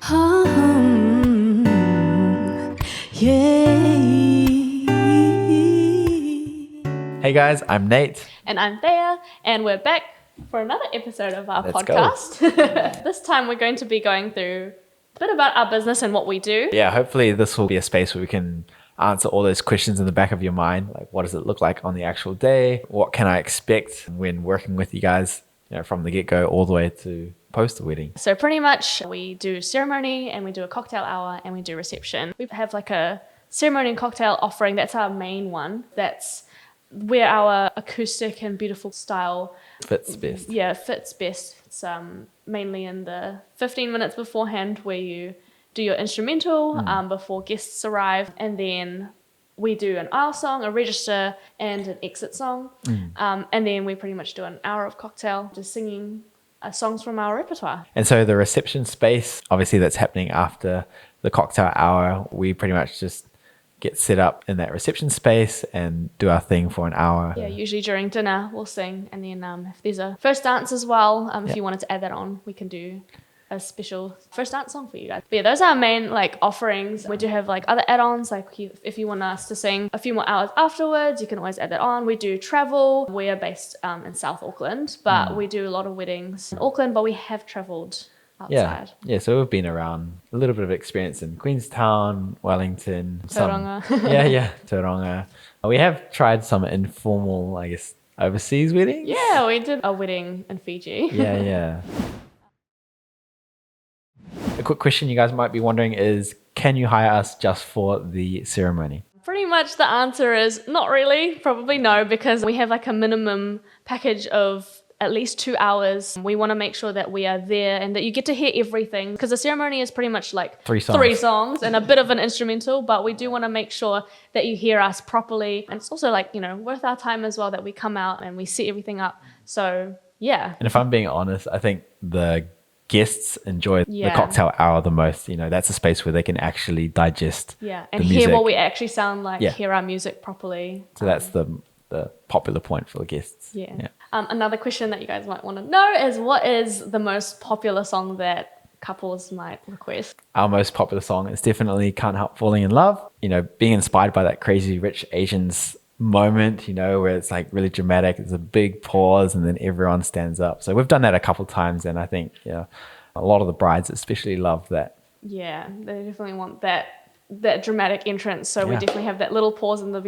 Hey guys, I'm Nate. And I'm Thea, and we're back for another episode of our Let's podcast. This time we're going to be going through a bit about our business and what we do. Yeah, hopefully this will be a space where we can answer all those questions in the back of your mind. Like, what does it look like on the actual day? What can I expect when working with you guys, from the get-go all the way to post the wedding? So pretty much we do ceremony and we do a cocktail hour and we do reception. We have like a ceremony and cocktail offering. That's our main one. That's where our acoustic and beautiful style Fits best. Yeah, fits best. It's mainly in the 15 minutes beforehand where you do your instrumental before guests arrive, and then we do an aisle song, a register, and an exit song. And then we pretty much do an hour of cocktail, just singing songs from our repertoire. And so the reception space, obviously that's happening after the cocktail hour. We pretty much just get set up in that reception space and do our thing for an hour. Yeah, usually during dinner we'll sing, and then if there's a first dance as well, if you wanted to add that on, we can do a special first dance song for you guys. But yeah, those are our main offerings. We do have other add-ons, if you want us to sing a few more hours afterwards, you can always add that on. We do travel. We are based in South Auckland, but we do a lot of weddings in Auckland, but we have travelled outside. Yeah, so we've been around, a little bit of experience in Queenstown, Wellington, Tauranga. Tauranga. We have tried some informal, overseas weddings. Yeah, we did a wedding in Fiji. Yeah. A quick question you guys might be wondering is, can you hire us just for the ceremony? Pretty much the answer is not really, probably no, because we have a minimum package of at least 2 hours. We want to make sure that we are there and that you get to hear everything, because the ceremony is pretty much three songs and a bit of an instrumental, but we do want to make sure that you hear us properly. And it's also worth our time as well that we come out and we set everything up. So yeah. And if I'm being honest, I think the guests enjoy the cocktail hour the most. That's a space where they can actually digest and hear what we actually sound like, hear our music properly. So that's the popular point for the guests. Yeah. Another question that you guys might want to know is, what is the most popular song that couples might request? Our most popular song is definitely Can't Help Falling in Love. Being inspired by that Crazy Rich Asians moment, where it's really dramatic. There's a big pause and then everyone stands up. So we've done that a couple of times, and I think a lot of the brides especially love that. Yeah, they definitely want that dramatic entrance. So we definitely have that little pause in the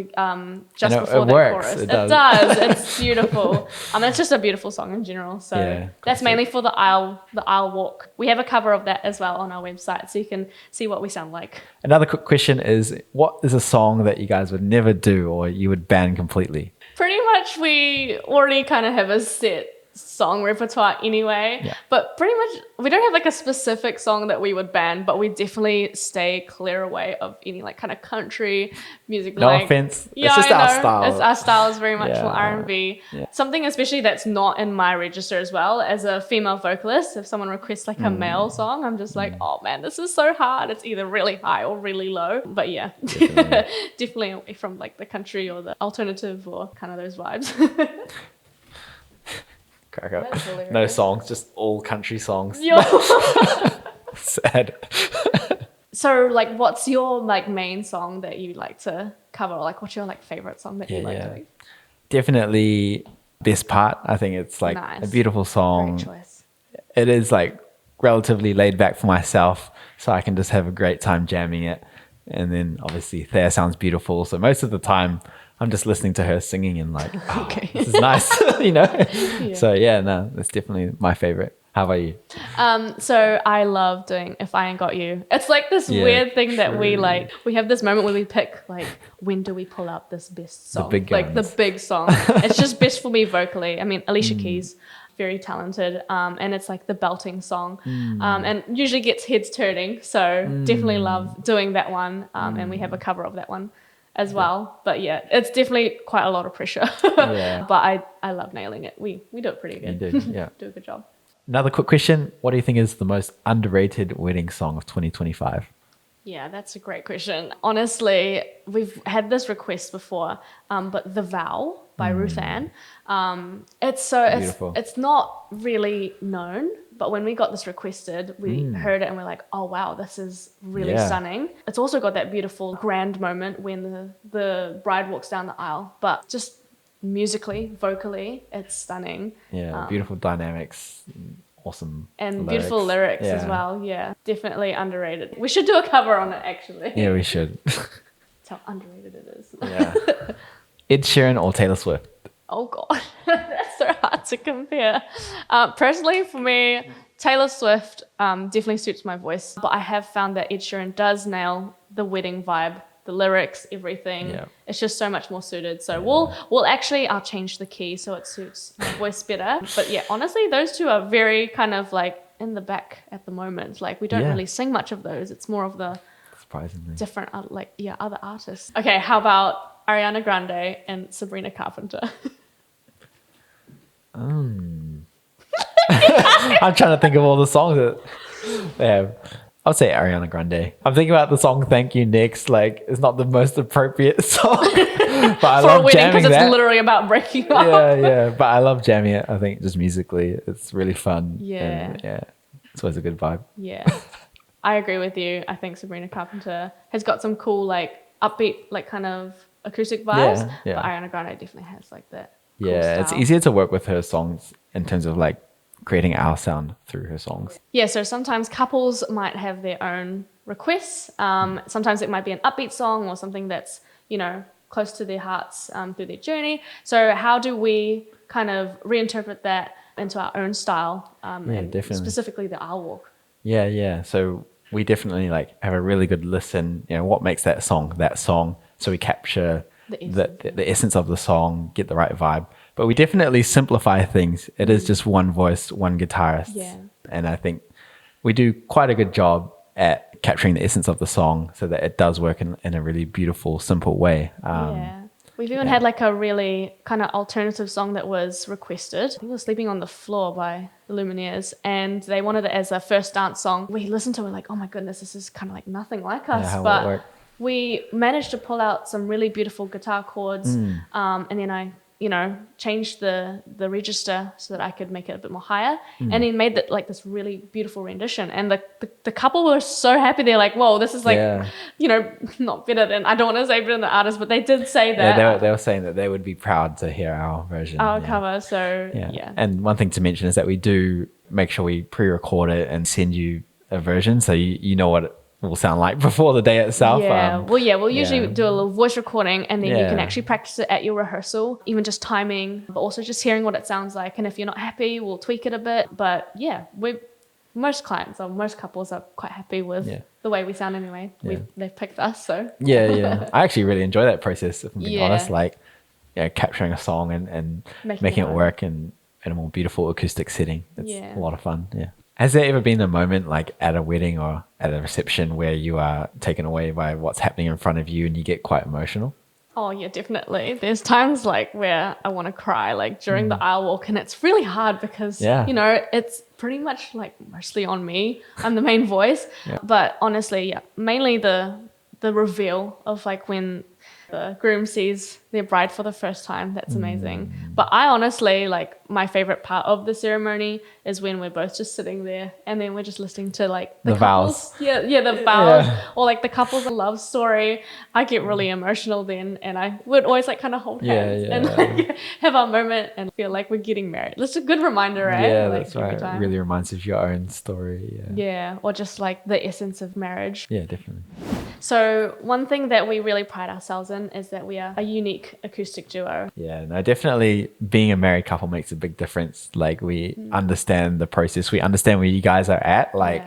just before the chorus. It does. It's beautiful. It's just a beautiful song in general. So that's mainly for the aisle walk. We have a cover of that as well on our website, so you can see what we sound like. Another quick question is, what is a song that you guys would never do or you would ban completely? Pretty much we already kind of have a set song repertoire anyway, but pretty much we don't have a specific song that we would ban, but we definitely stay clear away of any kind of country music. No offense, it's just our style. Our style is very much for R&B. Something especially that's not in my register as well. As a female vocalist, if someone requests a male song, I'm just oh man, this is so hard. It's either really high or really low. But yeah, definitely away from the country or the alternative or kind of those vibes. Crack up. No songs, just all country songs. Sad. So what's your main song that you like to cover? What's your favorite song that you like doing? Definitely Best Part. I think it's nice. A beautiful song. Great choice. It is relatively laid back for myself, so I can just have a great time jamming it. And then obviously Thea sounds beautiful, so most of the time I'm just listening to her singing and this is nice, So that's definitely my favorite. How about you? So I love doing If I Ain't Got You. It's this weird thing that we have this moment where we pick when do we pull out this best song? The big guns. The big song. It's just best for me vocally. I mean, Alicia Keys, very talented, and it's the belting song, and usually gets heads turning. So definitely love doing that one, and we have a cover of that one as well. But yeah, it's definitely quite a lot of pressure. But I love nailing it. We do it pretty good. You do, do a good job. Another quick question. What do you think is the most underrated wedding song of 2025? Yeah, that's a great question. Honestly, we've had this request before, but The Vow by Ruth Ann. Beautiful. It's not really known, but when we got this requested, we heard it and we're like, oh wow, this is really stunning. It's also got that beautiful grand moment when the bride walks down the aisle, but just musically, vocally, it's stunning. Yeah, beautiful dynamics, awesome and lyrics. Beautiful lyrics as well. Yeah, definitely underrated. We should do a cover on it, actually. Yeah, we should. That's how underrated it is. Yeah. Ed Sheeran or Taylor Swift? Oh God, that's so hard to compare. Personally, for me, Taylor Swift definitely suits my voice, but I have found that Ed Sheeran does nail the wedding vibe, the lyrics, everything. Yeah. It's just so much more suited. So I'll change the key so it suits my voice better. But yeah, honestly, those two are very kind of like in the back at the moment. Like we don't really sing much of those. It's more of the Surprisingly. different other artists. Okay, how about Ariana Grande and Sabrina Carpenter? I'm trying to think of all the songs that they have. I'll say Ariana Grande. I'm thinking about the song "Thank You Next." Like, it's not the most appropriate song, but I love For a wedding jamming because that. it's literally about breaking up. Yeah. But I love jamming it. I think just musically, it's really fun. Yeah. And it's always a good vibe. Yeah, I agree with you. I think Sabrina Carpenter has got some cool, like upbeat, like kind of acoustic vibes. Yeah. But Ariana Grande definitely has like that. Cool Yeah, it's style. easier to work with her songs in terms of like creating our sound through her songs. Yeah, so sometimes couples might have their own requests. Sometimes it might be an upbeat song or something that's, close to their hearts through their journey. So how do we kind of reinterpret that into our own style and definitely. specifically the aisle walk? Yeah. So we definitely like have a really good listen, what makes that song. So we capture the essence of the song, get the right vibe. But we definitely simplify things. It is just one voice, one guitarist. Yeah. And I think we do quite a good job at capturing the essence of the song so that it does work in a really beautiful, simple way. We've even had like a really kind of alternative song that was requested. I think it was Sleeping on the Floor by the Lumineers, and they wanted it as a first dance song. We listened to it like, oh my goodness, this is kind of like nothing like us. How will it but work? we managed to pull out some really beautiful guitar chords, and then I changed the register so that I could make it a bit more higher, and then made that like this really beautiful rendition. And the couple were so happy. They're like, whoa, this is like, not better than, I don't want to say better than the artist, but they did say that. Yeah, they were saying that they would be proud to hear our version. Our cover, so yeah. And one thing to mention is that we do make sure we pre-record it and send you a version so you know what it will sound like before the day itself. We'll usually do a little voice recording, and then you can actually practice it at your rehearsal, even just timing, but also just hearing what it sounds like. And if you're not happy, we'll tweak it a bit. But yeah, most clients or most couples are quite happy with the way we sound anyway. They've picked us, so. Yeah. I actually really enjoy that process, if I'm being honest. Like, capturing a song and making it work in a more beautiful acoustic setting. It's a lot of fun, Has there ever been a moment like at a wedding or at a reception where you are taken away by what's happening in front of you and you get quite emotional? Oh yeah, definitely. There's times like where I want to cry, like during the aisle walk, and it's really hard because, it's pretty much like mostly on me. I'm the main voice. But honestly, mainly the reveal of like when the groom sees their bride for the first time. That's amazing. But I honestly, like, my favorite part of the ceremony is when we're both just sitting there and then we're just listening to like the vows. The vows, or like the couple's love story. I get really emotional then, and I would always like kind of hold hands and like have our moment and feel like we're getting married. That's a good reminder, right? Yeah, like, that's right. It really reminds you of your own story. Yeah, or just like the essence of marriage. Yeah, definitely. So one thing that we really pride ourselves in is that we are a unique acoustic duo. Yeah, no, definitely being a married couple makes a big difference. Like, we understand the process. We understand where you guys are at. Like,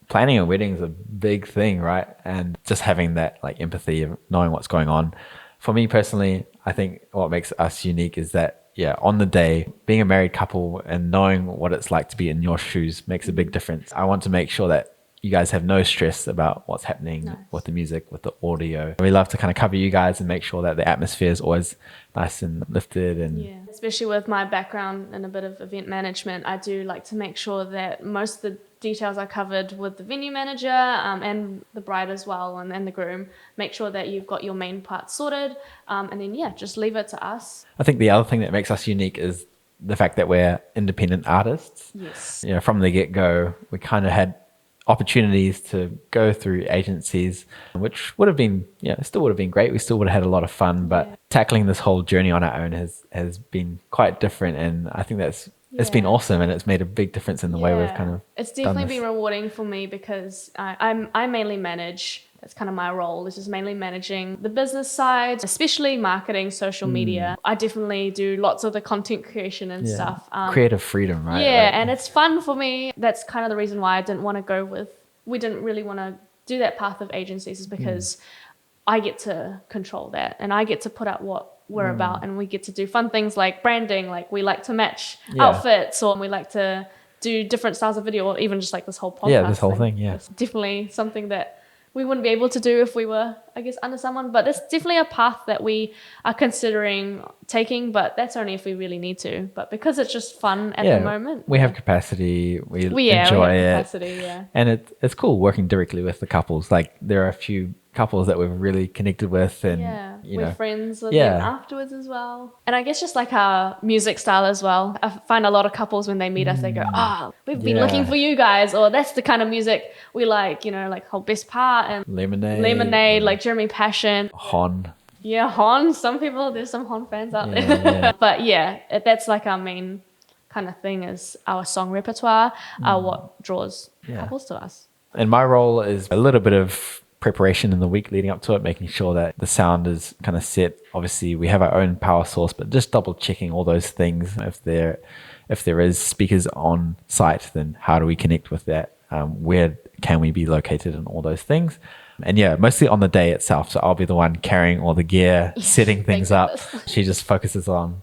planning a wedding is a big thing, right? And just having that like empathy of knowing what's going on. For me personally, I think what makes us unique is that, on the day, being a married couple and knowing what it's like to be in your shoes makes a big difference. I want to make sure that you guys have no stress about what's happening with the music, with the audio. We love to kind of cover you guys and make sure that the atmosphere is always nice and lifted. And especially with my background in a bit of event management, I do like to make sure that most of the details are covered with the venue manager and the bride as well, and the groom. Make sure that you've got your main part sorted, and then just leave it to us. I think the other thing that makes us unique is the fact that we're independent artists. Yes. From the get-go, we kind of had opportunities to go through agencies, which would have been, still would have been great. We still would have had a lot of fun, but tackling this whole journey on our own has been quite different. And I think it's been awesome, and it's made a big difference in the way we've kind of It's definitely been rewarding for me because I mainly manage. That's kind of my role. This is mainly managing the business side, especially marketing, social media. I definitely do lots of the content creation and stuff. Creative freedom, right? And it's fun for me. That's kind of the reason why we didn't really want to do that path of agencies, is because I get to control that, and I get to put out what we're about, and we get to do fun things like branding. Like we like to match outfits, or we like to do different styles of video, or even just like this whole podcast. Yeah, this whole thing. It's definitely something that we wouldn't be able to do if we were, I guess, under someone. But it's definitely a path that we are considering taking, but that's only if we really need to. But because it's just fun at the moment. We have capacity. We enjoy we have it. Capacity, And it's cool working directly with the couples. Like there are a few couples that we've really connected with, and we're friends with them afterwards as well. And I guess just like our music style as well, I find a lot of couples when they meet us, they go, we've been looking for you guys, or that's the kind of music we like, like whole Best Part and Lemonade, like Jeremy Passion, Hon. Hon. There's some Hon fans out there. But that's like our main kind of thing, is our song repertoire, what draws couples to us. And my role is a little bit of preparation in the week leading up to it, making sure that the sound is kind of set. Obviously we have our own power source, but just double checking all those things. If there is speakers on site, then how do we connect with that? Where can we be located, and all those things. And mostly on the day itself. So I'll be the one carrying all the gear, setting things up. She just focuses on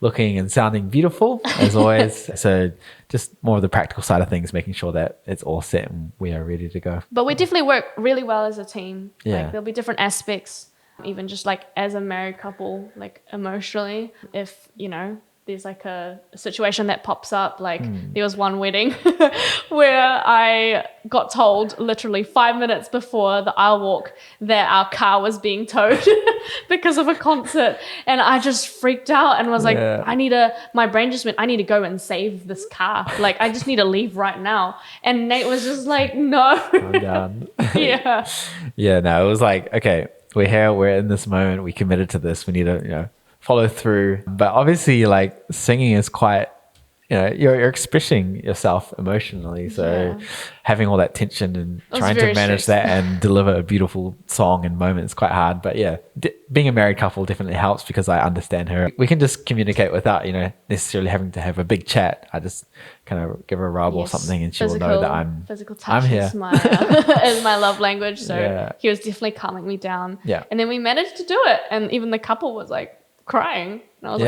looking and sounding beautiful as always. So just more of the practical side of things, making sure that it's all set and we are ready to go. But we definitely work really well as a team. Like there'll be different aspects, even just like as a married couple, like emotionally, if there's like a situation that pops up. Like there was one wedding where I got told literally 5 minutes before the aisle walk that our car was being towed because of a concert. And I just freaked out and was like, my brain just went, I need to go and save this car. Like, I just need to leave right now. And Nate was just like, no. I'm done. No, it was like, okay, we're here, we're in this moment, we committed to this, we need to, follow through. But obviously like singing is quite, you're expressing yourself emotionally, so having all that tension and trying to manage that and deliver a beautiful song and moment is quite hard. But being a married couple definitely helps, because I understand her. We can just communicate without necessarily having to have a big chat. I just kind of give her a rub or something, and she will know that physical touch I'm here. is my love language. So he was definitely calming me down. And then we managed to do it, and even the couple was like crying, and I was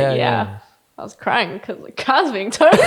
I was crying because the car's being towed.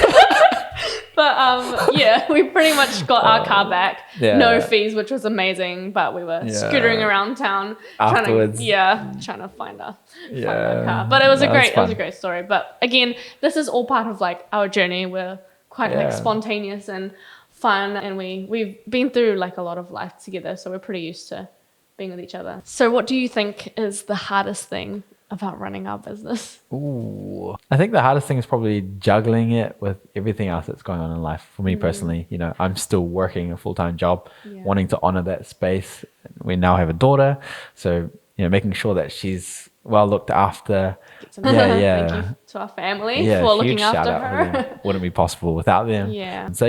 But we pretty much got our car back, no fees, which was amazing. But we were scootering around town afterwards, trying to find our car. But it was a great story. But again, this is all part of like our journey. We're quite like spontaneous and fun, and we've been through like a lot of life together, so we're pretty used to being with each other. So what do you think is the hardest thing about running our business? Ooh, I think the hardest thing is probably juggling it with everything else that's going on in life. For me personally, I'm still working a full-time job, wanting to honor that space. We now have a daughter, so making sure that she's well looked after. Thank you to our family for looking after her. Wouldn't be possible without them. So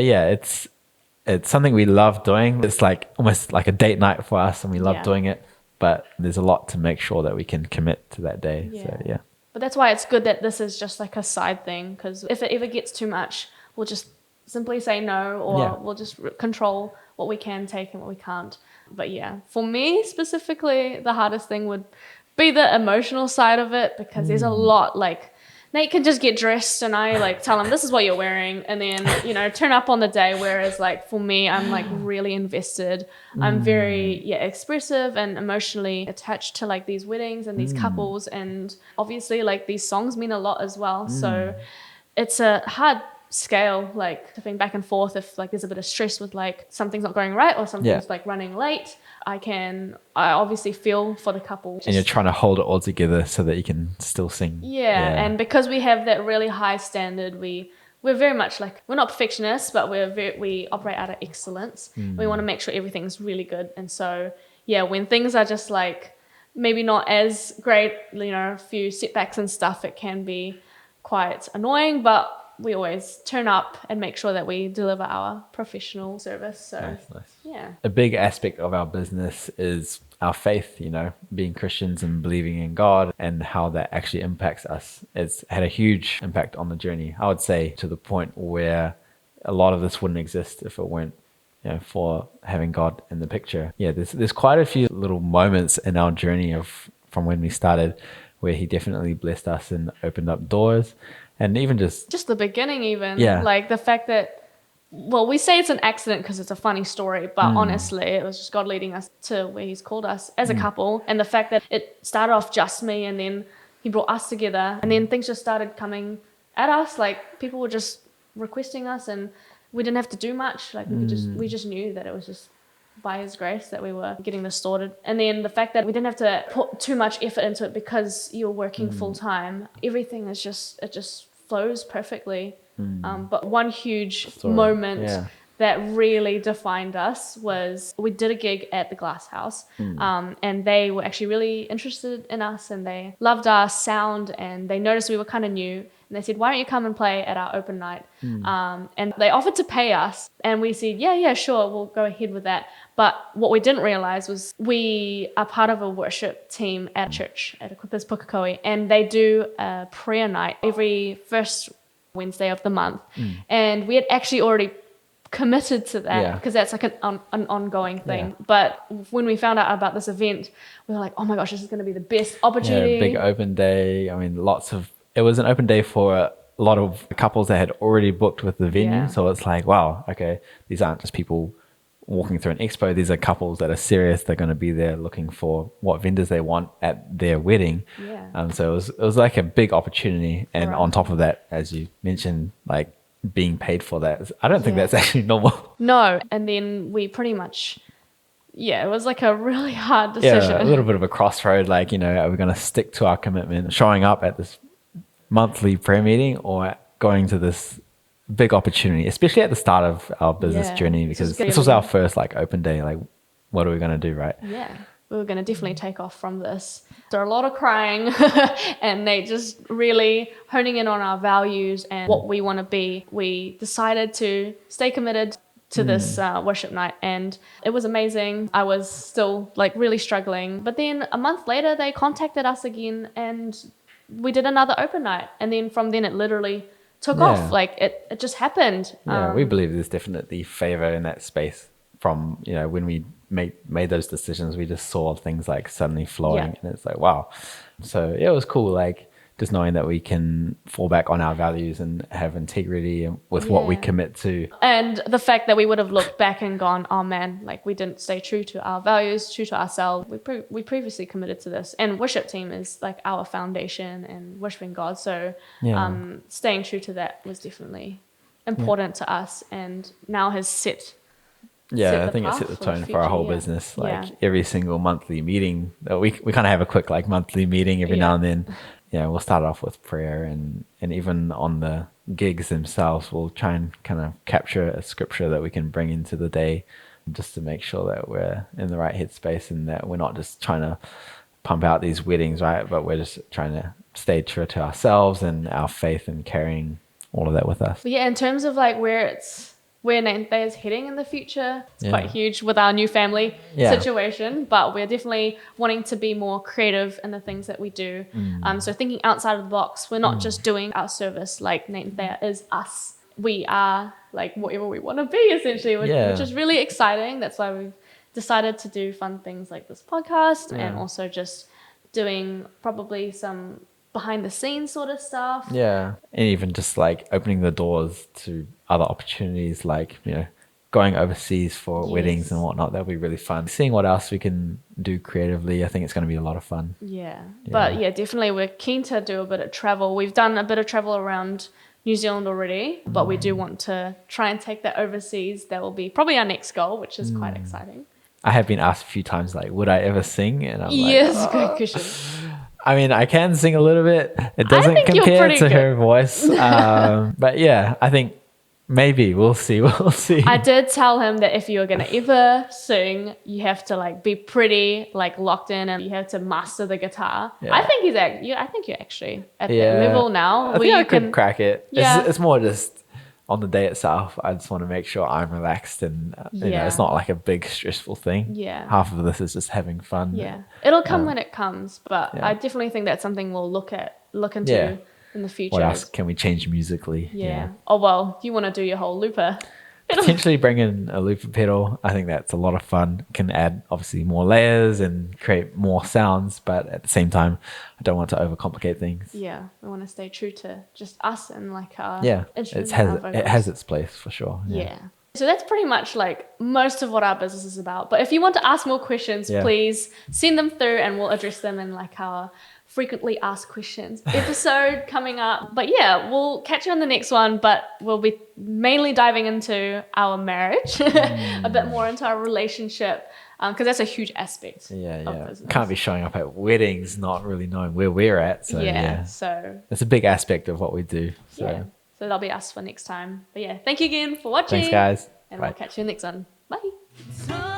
it's something we love doing. It's like almost like a date night for us, and we love doing it. But there's a lot to make sure that we can commit to that day. So But that's why it's good that this is just like a side thing, because if it ever gets too much, we'll just simply say no, or we'll just control what we can take and what we can't. But for me specifically, the hardest thing would be the emotional side of it, because there's a lot, like Nate can just get dressed and I like tell him this is what you're wearing and then, turn up on the day. Whereas like for me, I'm like really invested. I'm very expressive and emotionally attached to like these weddings and these couples. And obviously like these songs mean a lot as well. So it's a hard scale, like tipping back and forth if like there's a bit of stress with like something's not going right or something's like running late. I obviously feel for the couple. And you're trying to hold it all together so that you can still sing. And because we have that really high standard, we're very much like, we're not perfectionists, but we operate out of excellence. We want to make sure everything's really good. And so when things are just like maybe not as great, a few setbacks and stuff, it can be quite annoying, but we always turn up and make sure that we deliver our professional service. So nice. Yeah. A big aspect of our business is our faith, being Christians and believing in God, and how that actually impacts us. It's had a huge impact on the journey, I would say, to the point where a lot of this wouldn't exist if it weren't for having God in the picture. There's quite a few little moments in our journey from when we started where he definitely blessed us and opened up doors. And even just the beginning, even like the fact that, well, we say it's an accident because it's a funny story, but honestly, it was just God leading us to where He's called us as a couple. And the fact that it started off just me, and then He brought us together, and then things just started coming at us. Like people were just requesting us, and we didn't have to do much. Like we just knew that it was just by His grace that we were getting this sorted. And then the fact that we didn't have to put too much effort into it because you're working full time, everything is just flows perfectly. But one huge moment that really defined us was we did a gig at the Glass House, and they were actually really interested in us, and they loved our sound, and they noticed we were kind of new. And they said, why don't you come and play at our open night? And they offered to pay us. And we said, yeah, sure, we'll go ahead with that. But what we didn't realize was we are part of a worship team at church, at Equippers Pukekohe. And they do a prayer night every first Wednesday of the month. And we had actually already committed to that because that's like an ongoing thing. But when we found out about this event, we were like, oh my gosh, this is going to be the best opportunity. Big open day. I mean, it was an open day for a lot of couples that had already booked with the venue. So it's like, wow, okay, these aren't just people walking through an expo. These are couples that are serious. They're going to be there looking for what vendors they want at their wedding. So it was like a big opportunity. And on top of that, as you mentioned, like being paid for that, I don't think that's actually normal. No. And then we pretty much, it was like a really hard decision. A little bit of a crossroad. Like, are we going to stick to our commitment, showing up at this monthly prayer meeting, or going to this big opportunity, especially at the start of our business journey, because this was our first like open day. Like, what are we going to do, right? We were going to definitely take off from this. So a lot of crying and they just really honing in on our values and what we want to be. We decided to stay committed to this worship night, and it was amazing. I was still like really struggling, but then a month later they contacted us again, and we did another open night, and then from then it literally took off. Like it just happened. We believe there's definitely favor in that space from when we made those decisions. We just saw things like suddenly flowing, and it's like, wow. So it was cool, like just knowing that we can fall back on our values and have integrity with what we commit to. And the fact that we would have looked back and gone, oh man, like we didn't stay true to our values, true to ourselves. We previously committed to this. And worship team is like our foundation and worshiping God. So staying true to that was definitely important to us, and now has set I think it set the tone for our whole business. Like every single monthly meeting, we kind of have a quick like monthly meeting every now and then. We'll start off with prayer, and even on the gigs themselves, we'll try and kind of capture a scripture that we can bring into the day, just to make sure that we're in the right headspace and that we're not just trying to pump out these weddings, right? But we're just trying to stay true to ourselves and our faith and carrying all of that with us. But in terms of like where Nate Thea is heading in the future, it's quite huge with our new family situation, but we're definitely wanting to be more creative in the things that we do. So thinking outside of the box, we're not just doing our service. Like Nate and Thea is us. We are like whatever we want to be, essentially, which is really exciting. That's why we've decided to do fun things like this podcast, and also just doing probably some behind the scenes sort of stuff. Yeah. And even just like opening the doors to other opportunities, like, going overseas for weddings and whatnot. That'll be really fun. Seeing what else we can do creatively, I think it's going to be a lot of fun. Yeah. But yeah, definitely we're keen to do a bit of travel. We've done a bit of travel around New Zealand already, but we do want to try and take that overseas. That will be probably our next goal, which is quite exciting. I have been asked a few times, like, would I ever sing? And I'm Yes, like, good question. I mean, I can sing a little bit. It I doesn't think you're compare pretty to good. her voice. But yeah, I think maybe we'll see. We'll see. I did tell him that if you're gonna ever sing, you have to like be pretty like locked in, and you have to master the guitar. Yeah. I think I think you're actually at that level now I where think you I can could crack it. Yeah. It's more just on the day itself. I just want to make sure I'm relaxed and it's not like a big stressful thing. Yeah. Half of this is just having fun. Yeah, it'll come when it comes, but yeah. I definitely think that's something we'll look into Yeah. in the future. What else can we change musically? Yeah. Oh well, you want to do your whole looper. Potentially bring in a looper pedal. I think that's a lot of fun. Can add obviously more layers and create more sounds, but at the same time, I don't want to overcomplicate things. Yeah, we want to stay true to just us and like our Yeah, instruments it and our vocals. has its place for sure. Yeah. So that's pretty much like most of what our business is about. But if you want to ask more questions, please send them through and we'll address them in like our frequently asked questions episode coming up. But yeah, we'll catch you on the next one, but we'll be mainly diving into our marriage, a bit more into our relationship, because that's a huge aspect of business. Can't be showing up at weddings not really knowing where we're at. So so it's a big aspect of what we do. So so that'll be us for next time. But yeah, thank you again for watching. thanks guys. And Bye. we'll catch you in the next one. Bye.